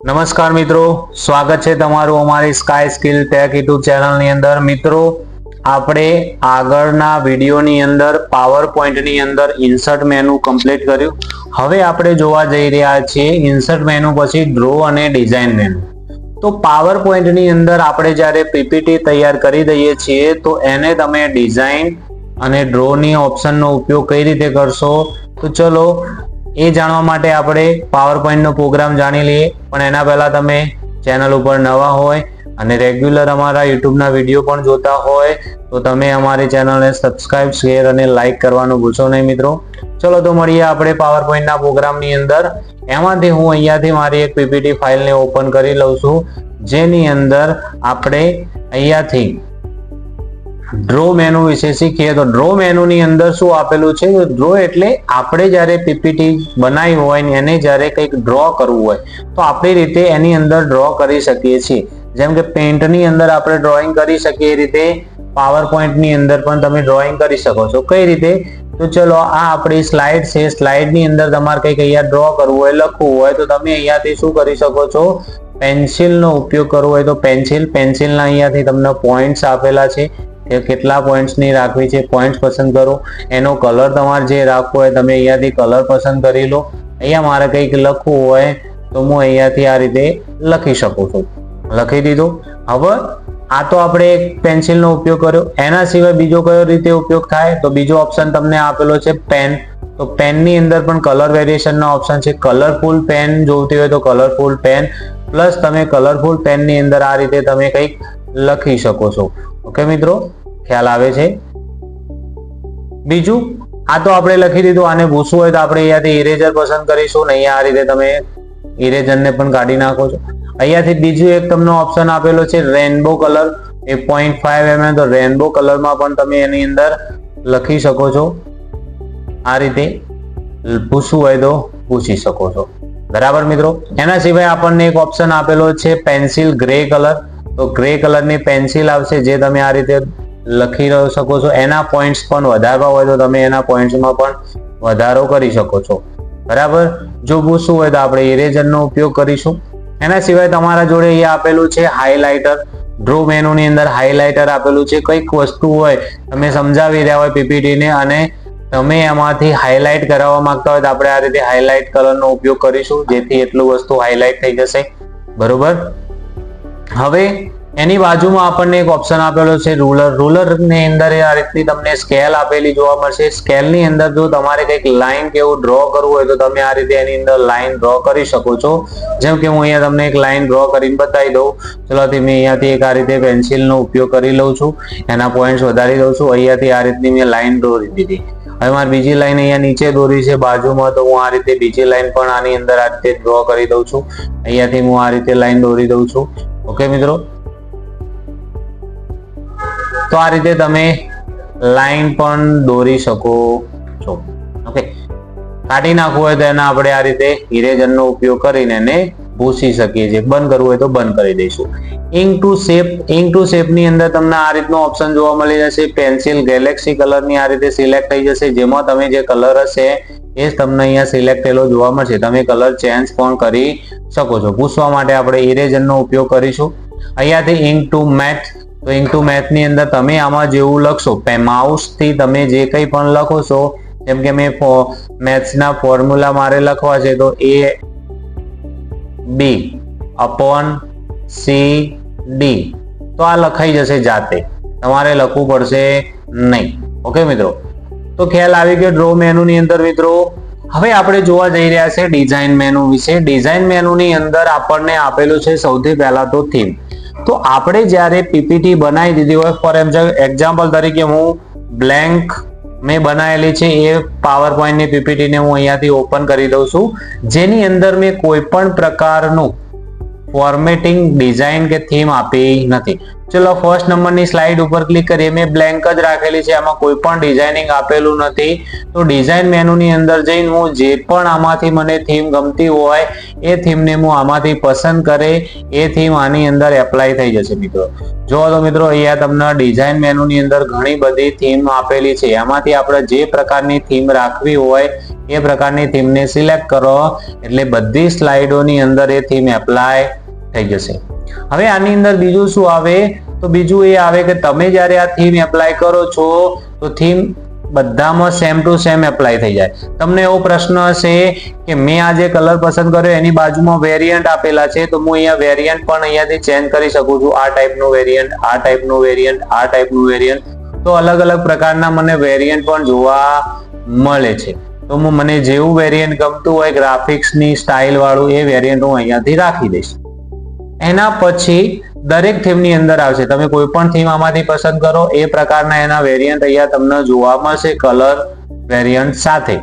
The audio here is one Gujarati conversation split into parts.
નમસ્કાર મિત્રો, સ્વાગત છે તમારું અમારી સ્કાય સ્કિલ ટેક યુટ્યુબ ચેનલની અંદર. મિત્રો, આપણે આગળના વિડીયોની અંદર પાવર પોઈન્ટની અંદર ઇન્સર્ટ મેનુ કમ્પ્લીટ કર્યું. હવે આપણે જોવા જઈ રહ્યા છીએ ઇન્સર્ટ મેનુ પછી ડ્રો અને ડિઝાઇન મેનુ. તો પાવર પોઈન્ટની અંદર આપણે જ્યારે પીપીટી તૈયાર કરી દઈએ છીએ તો એને તમે ડિઝાઇન અને ડ્રોની ઓપ્શનનો ઉપયોગ કઈ રીતે કરશો, તો ચલો એ જાણવા માટે આપણે પાવર પોઈન્ટનો પ્રોગ્રામ જાણી લઈએ. પણ એના પહેલા તમે ચેનલ ઉપર નવા હોય અને રેગ્યુલર અમારા યુટ્યુબના વિડીયો પણ જોતા હોય તો તમે અમારી ચેનલને સબસ્ક્રાઇબ, શેર અને લાઇક કરવાનું ભૂલશો નહીં મિત્રો. ચલો તો મળીએ આપણે પાવર પોઈન્ટના પ્રોગ્રામની અંદર. એમાંથી હું અહીંયાથી મારી એક પીપીટી ફાઇલને ઓપન કરી લઉં છું, જેની અંદર આપણે અહીંયાથી ડ્રો મેનુ વિશે શીખીએ. તો ડ્રો મેનુની અંદર શું આપેલું છે? ડ્રો એટલે આપણે જ્યારે પીપીટી બનાવી હોય ને એને જ્યારે કંઈક ડ્રો કરવું હોય તો આપણી રીતે એની અંદર ડ્રો કરી શકીએ છીએ. જેમ કે પેઇન્ટની અંદર આપણે ડ્રોઈંગ કરી શકીએ એ રીતે પાવર પોઈન્ટની અંદર પણ તમે ડ્રોઈંગ કરી શકો છો. કઈ રીતે? તો ચલો આ આપણી સ્લાઇડ છે. સ્લાઇડની અંદર તમારે કંઈક અહીંયા ડ્રો કરવું હોય, લખવું હોય તો તમે અહીંયાથી શું કરી શકો છો? પેન્સિલનો ઉપયોગ કરવો હોય તો પેન્સિલના અહીંયાથી તમને પોઈન્ટ્સ આપેલા છે. કેટલા પોઈન્ટ્સની રાખવી છે, પોઈન્ટ્સ પસંદ કરો. એનો કલર તમારે જે રાખવો હોય તમે અહીંયાથી કલર પસંદ કરી લો. અહીંયા મારે કંઈક લખવું હોય તો હું અહીંયાથી આ રીતે લખી શકું છું. લખી દીધું. હવે આ તો આપણે એક પેન્સિલનો ઉપયોગ કર્યો. એના સિવાય બીજો કયો રીતે ઉપયોગ થાય? તો બીજો ઓપ્શન તમને આપેલો છે પેન. તો પેનની અંદર પણ કલર વેરિએશનનો ઓપ્શન છે. કલરફુલ પેન જોઈતી હોય તો કલરફુલ પેન, પ્લસ તમે કલરફુલ પેનની અંદર આ રીતે તમે કંઈક લખી શકો છો. ઓકે મિત્રો, ખ્યાલ આવે છે? બીજું, આ તો આપણે લખી દીધું. આને ભૂસવું હોય તો આપણે અહીંયાથી ઇરેઝર પસંદ કરીશું ને અહીંયા આ રીતે તમે ઇરેઝરને પણ કાઢી નાખો છો. અહીંયાથી બીજું એક તમને ઓપ્શન આપેલો છે રેનબો કલર, એ 0.5 mm. તો રેનબો કલરમાં પણ તમે એની અંદર લખી શકો છો. આ રીતે ભૂસવું હોય તો ભૂસી શકો છો. બરાબર મિત્રો. એના સિવાય આપણને એક ઓપ્શન આપેલો છે પેન્સિલ ગ્રે કલર. તો ગ્રે કલરની પેન્સિલ આવશે જે તમે આ રીતે લખી શકો છો. એના પોઈન્ટ્સ પણ વધારવા હોય તો તમે એના પોઈન્ટ્સમાં પણ વધારો કરી શકો છો. બરાબર. જો ભૂસવું હોય તો આપણે ઇરેઝરનો ઉપયોગ કરીશું. એના સિવાય તમારા જોડે અહીંયા આપેલું છે હાઇલાઇટર. ડ્રો મેનુની અંદર હાઇલાઇટર આપેલું છે. કંઈક વસ્તુ હોય તમે સમજાવી રહ્યા હોય પીપીટીને અને તમે એમાંથી હાઇલાઇટ કરાવવા માંગતા હોય તો આપણે આ રીતે હાઇલાઇટ કલરનો ઉપયોગ કરીશું, જેથી એટલું વસ્તુ હાઇલાઇટ થઈ જશે. બરોબર. હવે એની બાજુમાં આપણને એક ઓપ્શન આપેલો છે રૂલર. રૂલરની અંદર આ રીતની તમને સ્કેલ આપેલી જોવા મળશે. સ્કેલની અંદર જો તમારે કંઈક લાઈન કે એવું ડ્રો કરવું હોય તો તમે આ રીતે એની અંદર લાઈન ડ્રો કરી શકો છો. જેમ કે હું અહીંયા તમને એક લાઈન ડ્રો કરીને બતાવી દઉં. ચલો મેં અહીંયાથી એક આ રીતે પેન્સિલનો ઉપયોગ કરી લઉં છું, એના પોઈન્ટ્સ વધારી દઉં છું. અહીંયાથી આ રીતની મેં લાઈન દોરી દીધી. હવે મારી બીજી લાઈન અહીંયા નીચે દોરી છે બાજુમાં, તો હું આ રીતે બીજી લાઈન પણ આની અંદર આ રીતે ડ્રો કરી દઉં છું. અહીંયાથી હું આ રીતે લાઈન દોરી દઉં છું. ઓકે મિત્રો. તો આ રીતે તમે લાઈન પણ દોરી શકો છો. ઓકે. કાઢી નાખવું હોય તો એના આપણે આ રીતે ઇરેઝરનો ઉપયોગ કરીને એને ભૂસી શકીએ છીએ. બંધ કરવું હોય તો બંધ કરી દઈશું. ઇંક ટુ શેપની અંદર તમને આ રીતનો ઓપ્શન જોવા મળી જશે. પેન્સિલ ગેલેક્સી કલરની આ રીતે સિલેક્ટ થઈ જશે. જેમાં તમે જે કલર હશે એ તમને અહીંયા સિલેક્ટ થયેલો જોવા મળશે. તમે કલર ચેન્જ પણ કરી શકો છો. ભૂસવા માટે આપણે ઇરેઝરનો ઉપયોગ કરીશું. અહીંયાથી ઇંક ટુ મેથ. તો ઇંક ટુ મેથની અંદર તમે આમાં જેવું લખશો, માઉસથી તમે જે કંઈ પણ લખો છો, જેમ કે મેં મેથ્સના ફોર્મ્યુલા મારે લખવા છે તો AB/CD. તો આ લખાઈ જશે જાતે, તમારે લખવું પડશે નહીં. ઓકે મિત્રો. તો ખ્યાલ આવી ગયો ડ્રો મેનુની અંદર મિત્રો. હવે આપણે જોવા જઈ રહ્યા છે ડિઝાઇન મેનુ વિશે. ડિઝાઇન મેનુની અંદર આપણને આપેલું છે સૌથી પહેલા તો થીમ. તો આપણે જ્યારે પીપીટી બનાવી દીધી હોય, ફોર એક્ઝામ્પલ તરીકે હું બ્લેન્ક મેં બનાવેલી છે એ પાવર પોઈન્ટની પીપીટીને હું અહીંયાથી ઓપન કરી દઉં છું, જેની અંદર મેં કોઈ પણ પ્રકારનું ફોર્મેટિંગ, ડિઝાઇન કે થીમ આપી નથી. ચલો ફર્સ્ટ નંબરની સ્લાઇડ ઉપર ક્લિક કરીએ. મેં બ્લેન્ક જ રાખેલી છે, આમાં કોઈ પણ ડિઝાઇનિંગ આપેલું નથી. તો ડિઝાઇન મેનુની અંદર જઈને હું જે પણ આમાંથી મને થીમ ગમતી હોય એ થીમને હું આમાંથી પસંદ કરે એ થીમ આની અંદર એપ્લાય થઈ જશે મિત્રો. જો તો મિત્રો અહીંયા તમને ડિઝાઇન મેનુની અંદર ઘણી બધી થીમ આપેલી છે. એમાંથી આપણે જે પ્રકારની થીમ રાખવી હોય એ પ્રકારની થીમને સિલેક્ટ કરો એટલે બધી સ્લાઇડોની અંદર એ થીમ એપ્લાય થઈ જશે. હવે આની અંદર બીજું શું આવે તો બીજું એ આવે કે તમે જ્યારે આ થીમ એપ્લાય કરો છો તો થીમ બધામાં સેમ ટુ સેમ એપ્લાય થઈ જાય. તમને એવો પ્રશ્ન હશે કે મેં આ જે કલર પસંદ કર્યો એની બાજુમાં વેરિયન્ટ આપેલા છે તો હું અહીંયા વેરિયન્ટ પણ અહીંયાથી ચેન્જ કરી શકું છું. આ ટાઈપનું વેરિયન્ટ, આ ટાઈપનું વેરિયન્ટ, આ ટાઈપનું વેરિયન્ટ. તો અલગ અલગ પ્રકારના મને વેરિયન્ટ પણ જોવા મળે છે. તો મને જેવું વેરિયન્ટ ગમતું હોય ગ્રાફિક્સની સ્ટાઇલ વાળું એ વેરિયન્ટ હું અહીંયાથી રાખી દઈશ. એના પછી દરેક થીમની અંદર આવશે. તમે કોઈ પણ થીમ આમાંથી પસંદ કરો એ પ્રકારના એના વેરિયન્ટ અહીંયા તમને જોવા મળશે કલર વેરિયન્ટ સાથે.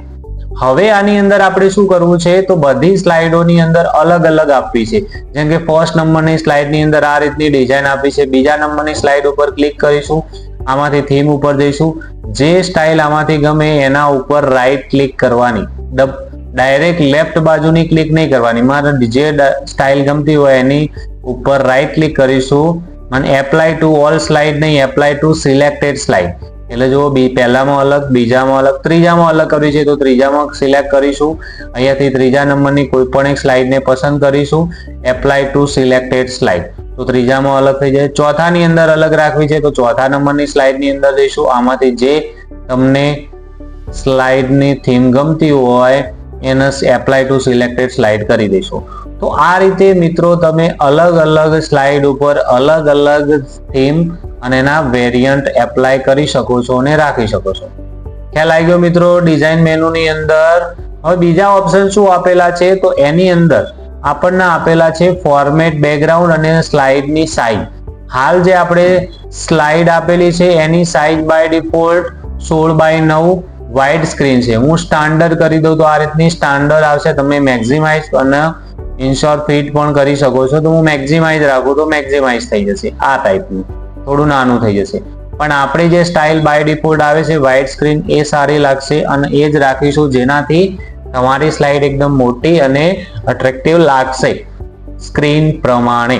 હવે આની અંદર આપણે શું કરવું છે તો બધી સ્લાઇડોની અંદર અલગ અલગ આપવી છે. જેમ કે ફર્સ્ટ નંબરની સ્લાઇડની અંદર આ રીતની ડિઝાઇન આપી છે. બીજા નંબરની સ્લાઇડ ઉપર ક્લિક કરીશું, આમાંથી થીમ ઉપર જઈશું, જે સ્ટાઇલ આમાંથી ગમે એના ઉપર રાઈટ ક્લિક કરવાની. ડાયરેક્ટ લેફ્ટ બાજુની ક્લિક નહીં કરવાની. મારે જે સ્ટાઇલ ગમતી હોય એની ઉપર રાઈટ ક્લિક કરીશું અને એપ્લાય ટુ ઓલ સ્લાઇડ નહીં, એપ્લાય ટુ સિલેક્ટેડ સ્લાઇડ. એટલે જો પહેલામાં અલગ, બીજામાં અલગ, ત્રીજામાં અલગ કરવી છે તો ત્રીજામાં સિલેક્ટ કરીશું. અહીંયાથી ત્રીજા નંબરની કોઈ પણ એક સ્લાઇડને પસંદ કરીશું, એપ્લાય ટુ સિલેક્ટેડ સ્લાઇડ. તો ત્રીજામાં અલગ થઈ જાય. ચોથાની અંદર અલગ રાખવી છે તો ચોથા નંબરની સ્લાઇડની અંદર જઈશું. આમાંથી જે તમને સ્લાઇડની થીમ ગમતી હોય એને એપ્લાય ટુ સિલેક્ટેડ સ્લાઇડ કરી દઈશું. તો આ રીતે મિત્રો તમે અલગ અલગ સ્લાઇડ ઉપર અલગ અલગ થીમ અને એના વેરિયન્ટ એપ્લાય કરી શકો છો અને રાખી શકો છો. ખ્યાલ આવી ગયો મિત્રો ડિઝાઇન મેનુની અંદર. હવે બીજા ઓપ્શન શું આપેલા છે તો એની અંદર આપણને આપેલા છે ફોર્મેટ બેકગ્રાઉન્ડ અને સ્લાઇડની સાઇઝ. હાલ જે આપણે સ્લાઇડ આપેલી છે એની size by default 16:9 wide screen છે. હું સ્ટાન્ડર્ડ કરી દઉં તો આ રીતની સ્ટાન્ડર્ડ આવશે. તમે મેક્સિમાઇઝ અને ઇન્શોર્ટ ફિટ પણ કરી શકો છો. તો હું મેક્સિમાઇઝ રાખું તો મેક્સિમાઇઝ થઈ જશે. આ ટાઈપનું થોડું નાનું થઈ જશે. પણ આપણી જે સ્ટાઇલ બાય ડિફોલ્ટ આવે છે વાઇડ સ્ક્રીન એ સારી લાગશે અને એ જ રાખીશું જેનાથી તમારી સ્લાઇડ એકદમ મોટી અને અટ્રેક્ટિવ લાગશે સ્ક્રીન પ્રમાણે.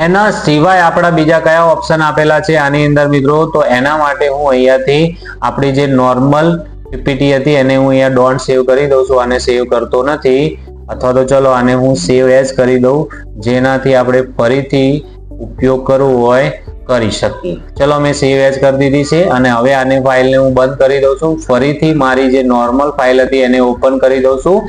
એના સિવાય આપણા બીજા કયા ઓપ્શન આપેલા છે આની અંદર મિત્રો તો એના માટે હું અહીંયાથી આપણી જે નોર્મલ પીપીટી હતી એને હું અહીંયા ડોન્ટ સેવ કરી દઉં છું. આને સેવ કરતો નથી અથવા તો ચલો આને હું સેવ એઝ કરી દઉં જેનાથી આપણે ફરીથી ઉપયોગ કરવો હોય કરી શકીએ. ચલો મેં સેવ એઝ કરી દીધી છે અને હવે આને ફાઇલને હું બંધ કરી દઉં છું. ફરીથી મારી જે નોર્મલ ફાઇલ હતી એને ઓપન કરી દઉં છું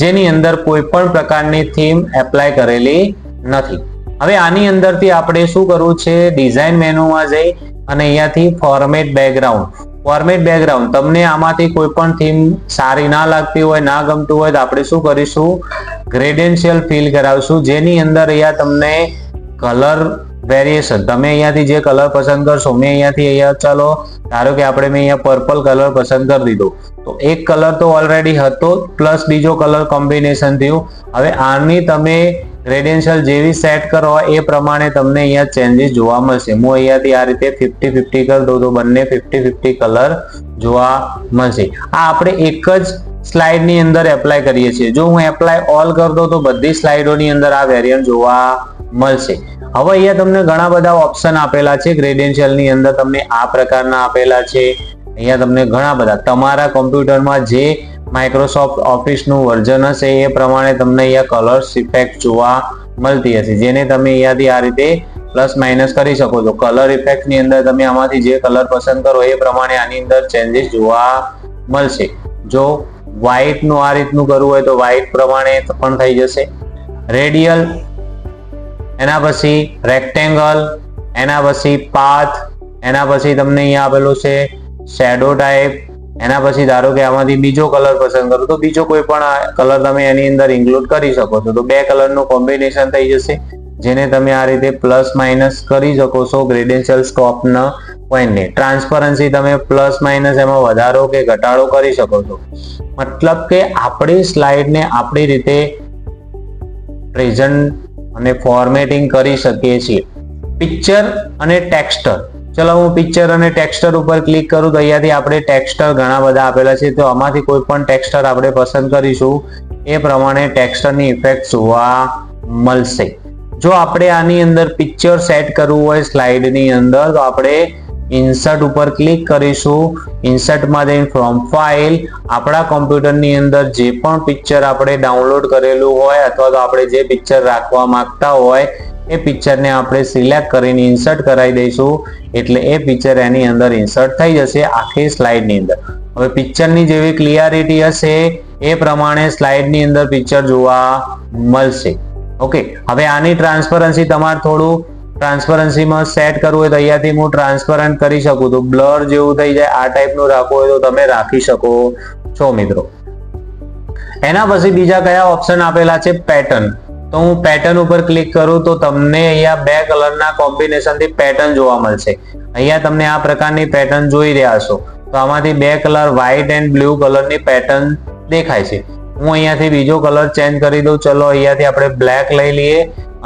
જેની અંદર કોઈ પણ પ્રકારની થીમ એપ્લાય કરેલી નથી. હવે આની અંદરથી આપણે શું કરવું છે ડિઝાઇન મેનુમાં જઈ અને અહીંયાથી ફોર્મેટ બેકગ્રાઉન્ડ. ફોર્મેટ બેકગ્રાઉન્ડ તમને આમાંથી કોઈ પણ થીમ સારી ના લાગતી હોય, ના ગમતું હોય તો આપણે શું કરીશું ગ્રેડેન્શિયલ ફિલ કરાવશું જેની અંદર અહીંયા તમને કલર વેરિએશન તમે અહીંયાથી જે કલર પસંદ કરશો. મેં અહીંયાથી અહીંયા ચાલો ધારો કે આપણે મેં અહીંયા પર્પલ કલર પસંદ કરી દીધો તો એક કલર તો ઓલરેડી હતો પ્લસ બીજો કલર કોમ્બિનેશન થયું. હવે આની તમે ગ્રેડેન્શિયલ જેવી સેટ કરો એ પ્રમાણે તમને અહીંયા ચેન્જીસ જોવા મળશે. હું અહીંયાથી આ રીતે 50-50 કરી દઉં તો બંને 50-50 કલર જોવા મળશે. આ આપણે એક જ સ્લાઇડની અંદર એપ્લાય કરીએ છીએ. જો હું એપ્લાય ઓલ કરી દઉં તો બધી સ્લાઇડોની અંદર આ વેરિયન્ટ જોવા મળશે. હવે અહીંયા તમને ઘણા બધા ઓપ્શન આપેલા છે. ગ્રેડેન્શિયલની અંદર તમને આ પ્રકારના આપેલા છે. અહીંયા તમને ઘણા બધા તમારા કોમ્પ્યુટરમાં જે માઇક્રોસોફ્ટ ઓફિસનું વર્ઝન હશે એ પ્રમાણે તમને અહીંયા કલર્સ ઇફેક્ટ જોવા મળતી હશે જેને તમે અહીંયાથી આ રીતે પ્લસ માઇનસ કરી શકો છો. કલર ઇફેક્ટની અંદર તમે આમાંથી જે કલર પસંદ કરો એ પ્રમાણે આની અંદર ચેન્જીસ જોવા મળશે. જો વ્હાઇટનું આ રીતનું કરવું હોય તો વ્હાઇટ પ્રમાણે પણ થઈ જશે. રેડિયલ, એના પછી રેક્ટેંગલ, એના પછી પાથ, એના પછી તમને અહીંયા આપેલું છે શેડો ટાઈપ. એના પછી ધારો કે આમાંથી બીજો કલર પસંદ કરો તો બીજો કોઈ પણ કલર તમે એની અંદર ઇન્ક્લુડ કરી શકો છો. તો બે કલરનું કોમ્બિનેશન થઈ જશે જેને તમે આ રીતે પ્લસ માઇનસ કરી શકો છો ગ્રેડેન્શિયલ સ્ટોપના પોઈન્ટને. ટ્રાન્સપરન્સી તમે પ્લસ માઇનસ એમાં વધારો કે ઘટાડો કરી શકો છો. મતલબ કે આપણી સ્લાઇડને આપણી રીતે પ્રેઝન્ટ અને ફોર્મેટિંગ કરી શકીએ છીએ. પિક્ચર અને ટેક્સચર. ચલો હું પિક્ચર અને ટેક્સચર ઉપર ક્લિક કરું તો અહીંયાથી આપણે ટેક્સચર ઘણા બધા આપેલા છે, તો આમાંથી કોઈ પણ ટેક્સચર આપણે પસંદ કરીશું, એ પ્રમાણે ટેક્સચરની ઇફેક્ટ જોવા મળશે. જો આપણે આની અંદર પિક્ચર સેટ કરવું હોય સ્લાઇડની અંદર, તો આપણે ઇન્સર્ટ ઉપર ક્લિક કરીશું. ઇન્સર્ટમાં જઈને ફ્રોમ ફાઇલ, આપણા કોમ્પ્યુટરની અંદર જે પણ પિક્ચર આપણે ડાઉનલોડ કરેલું હોય અથવા તો આપણે જે પિક્ચર રાખવા માંગતા હોય એ પિક્ચરને આપણે સિલેક્ટ કરીને ઇન્સર્ટ કરાવી દઈશું, એટલે એ પિક્ચર એની અંદર ઇન્સર્ટ થઈ જશે આખી સ્લાઇડની અંદર. હવે પિક્ચરની જેવી ક્લિયરિટી હશે એ પ્રમાણે સ્લાઇડની અંદર પિક્ચર જોવા મળશે. ઓકે, હવે આની ટ્રાન્સપરન્સી તમારે થોડું ટ્રાન્સપરન્સીમાં સેટ કરવું હોય તો અહીંયાથી હું ટ્રાન્સપરન્ટ કરી શકું, તો બ્લર જેવું થઈ જાય આ ટાઈપનું રાખવું હોય તો તમે રાખી શકો છો મિત્રો. એના પછી બીજા કયા ઓપ્શન આપેલા છે? પેટર્ન. તો હું પેટર્ન ઉપર ક્લિક કરું તો તમને અહીંયા બે કલરના કોમ્બિનેશનથી પેટર્ન જોવા મળશે. અહીંયા તમને આ પ્રકારની પેટર્ન જોઈ રહ્યા છો, તો આમાંથી બે કલર વ્હાઇટ એન્ડ બ્લુ કલરની પેટર્ન દેખાય છે. હું અહીંયાથી બીજો કલર ચેન્જ કરી દઉં. ચલો અહીંયાથી આપણે બ્લેક લઈ લઈએ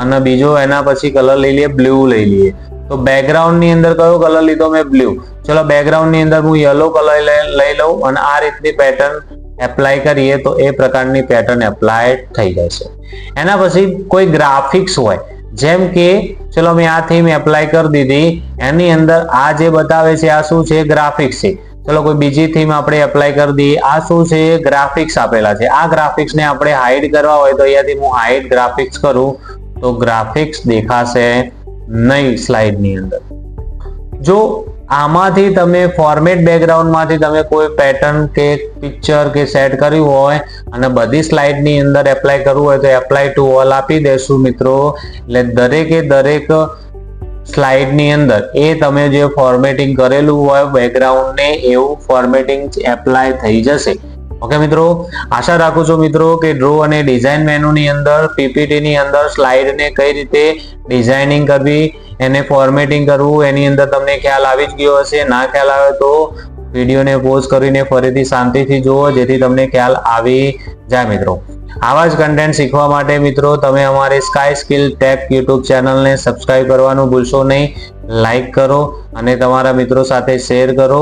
અને બીજો એના પછી કલર લઈ લઈએ બ્લુ લઈ લઈએ. તો બેકગ્રાઉન્ડ ની અંદર કયો કલર લીધો? મેં બ્લુ. ચલો બેકગ્રાઉન્ડ ની અંદર હું યલો કલર લઈ લઉં અને આ રીતની પેટર્ન એપ્લાય કરીએ તો એ પ્રકારની પેટર્ન એપ્લાય થઈ જાય છે. એના પછી કોઈ ગ્રાફિક્સ હોય, જેમ કે ચલો મેં આ થીમ એપ્લાય કરી દીધી, એની અંદર આ જે બતાવે છે આ શું છે? ગ્રાફિક્સ છે. ચલો કોઈ બીજી થીમ આપણે એપ્લાય કરી દઈએ, આ શું છે? ગ્રાફિક્સ આપેલા છે. આ ગ્રાફિક્સને આપણે હાઇડ કરવા હોય તો અહીંયાથી હું હાઇડ ગ્રાફિક્સ કરું તો ગ્રાફિક્સ દેખાશે નહીં સ્લાઇડની અંદર. જો આમાંથી તમે ફોર્મેટ બેકગ્રાઉન્ડમાંથી તમે કોઈ પેટર્ન કે પિક્ચર કે સેટ કર્યું હોય અને બધી સ્લાઇડની અંદર એપ્લાય કરવું હોય તો એપ્લાય ટુ ઓલ આપી દેશું મિત્રો, એટલે દરેકે દરેક સ્લાઇડની અંદર એ તમે જે ફોર્મેટિંગ કરેલું હોય બેકગ્રાઉન્ડને એવું ફોર્મેટિંગ એપ્લાય થઈ જશે. ઓકે મિત્રો, આશા રાખું છું મિત્રો કે ડ્રો અને ડિઝાઇન મેનુની અંદર પીપીટીની અંદર સ્લાઇડને કઈ રીતે ડિઝાઇનિંગ કરવી, એને ફોર્મેટિંગ કરવું, એની અંદર તમને ખ્યાલ આવી જ ગયો હશે. ના ખ્યાલ આવે તો વિડીયોને પોઝ કરીને ફરીથી શાંતિથી જુઓ, જેથી તમને ખ્યાલ આવી જાય મિત્રો. આવા જ કન્ટેન્ટ શીખવા માટે મિત્રો તમે અમારી સ્કાય સ્કિલ ટેક યુટ્યુબ ચેનલને સબસ્ક્રાઇબ કરવાનું ભૂલશો નહીં. લાઈક કરો અને તમારા મિત્રો સાથે શેર કરો.